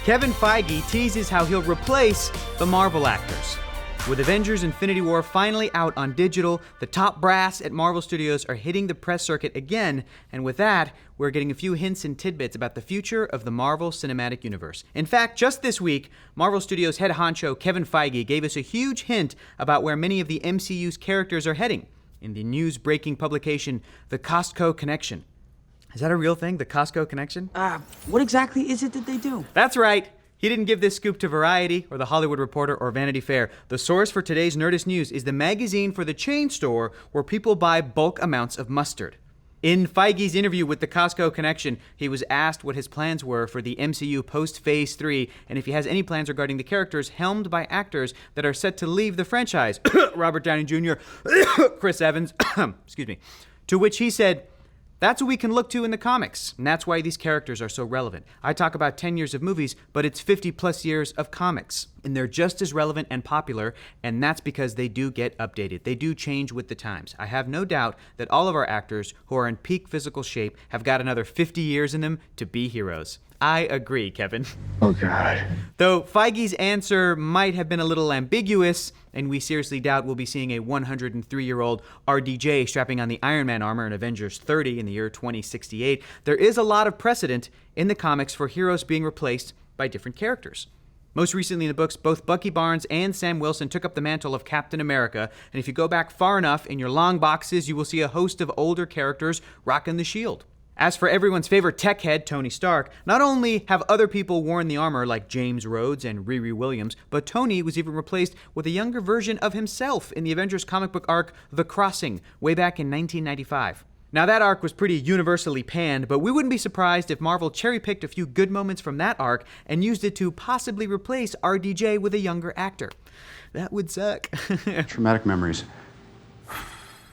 Kevin Feige teases how he'll replace the Marvel actors. With Avengers Infinity War finally out on digital, the top brass at Marvel Studios are hitting the press circuit again, and with that, we're getting a few hints and tidbits about the future of the Marvel Cinematic Universe. In fact, just this week, Marvel Studios head honcho Kevin Feige gave us a huge hint about where many of the MCU's characters are heading in the news-breaking publication, The Costco Connection. Is that a real thing, the Costco Connection? What exactly is it that they do? That's right. He didn't give this scoop to Variety or The Hollywood Reporter or Vanity Fair. The source for today's Nerdist news is the magazine for the chain store where people buy bulk amounts of mustard. In Feige's interview with the Costco Connection, he was asked what his plans were for the MCU post-Phase 3 and if he has any plans regarding the characters helmed by actors that are set to leave the franchise. Robert Downey Jr., Chris Evans, excuse me. To which he said, "That's what we can look to in the comics, and that's why these characters are so relevant. I talk about 10 years of movies, but it's 50 plus years of comics, and they're just as relevant and popular, and that's because they do get updated. They do change with the times. I have no doubt that all of our actors who are in peak physical shape have got another 50 years in them to be heroes." I agree, Kevin. Oh, God. Though Feige's answer might have been a little ambiguous, and we seriously doubt we'll be seeing a 103-year-old RDJ strapping on the Iron Man armor in Avengers 30 in the year 2068, there is a lot of precedent in the comics for heroes being replaced by different characters. Most recently in the books, both Bucky Barnes and Sam Wilson took up the mantle of Captain America, and if you go back far enough in your long boxes, you will see a host of older characters rocking the shield. As for everyone's favorite tech head, Tony Stark, not only have other people worn the armor like James Rhodes and Riri Williams, but Tony was even replaced with a younger version of himself in the Avengers comic book arc The Crossing, way back in 1995. Now that arc was pretty universally panned, but we wouldn't be surprised if Marvel cherry-picked a few good moments from that arc and used it to possibly replace RDJ with a younger actor. That would suck. Traumatic memories.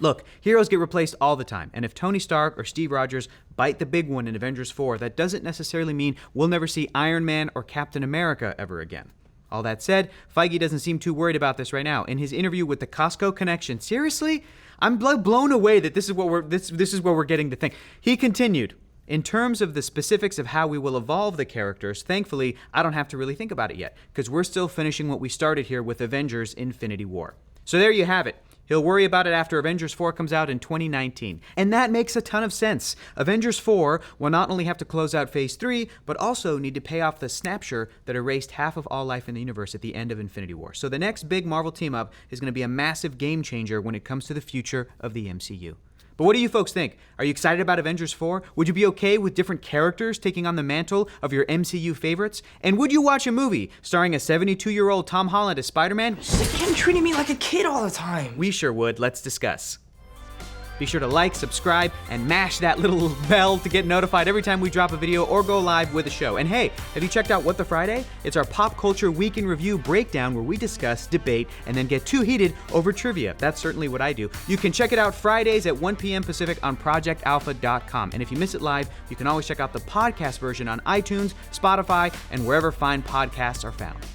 Look, heroes get replaced all the time, and if Tony Stark or Steve Rogers bite the big one in Avengers 4, that doesn't necessarily mean we'll never see Iron Man or Captain America ever again. All that said, Feige doesn't seem too worried about this right now. In his interview with the Costco Connection, seriously? I'm blown away that this is what we're getting to think. He continued, "In terms of the specifics of how we will evolve the characters, thankfully, I don't have to really think about it yet, because we're still finishing what we started here with Avengers Infinity War." So there you have it. He'll worry about it after Avengers 4 comes out in 2019. And that makes a ton of sense. Avengers 4 will not only have to close out Phase 3, but also need to pay off the snapshot that erased half of all life in the universe at the end of Infinity War. So the next big Marvel team-up is going to be a massive game changer when it comes to the future of the MCU. But what do you folks think? Are you excited about Avengers 4? Would you be okay with different characters taking on the mantle of your MCU favorites? And would you watch a movie starring a 72-year-old Tom Holland as Spider-Man? Just him treating me like a kid all the time. We sure would. Let's discuss. Be sure to like, subscribe, and mash that little bell to get notified every time we drop a video or go live with a show. And hey, have you checked out What the Friday? It's our pop culture week in review breakdown where we discuss, debate, and then get too heated over trivia. That's certainly what I do. You can check it out Fridays at 1 p.m. Pacific on projectalpha.com. And if you miss it live, you can always check out the podcast version on iTunes, Spotify, and wherever fine podcasts are found.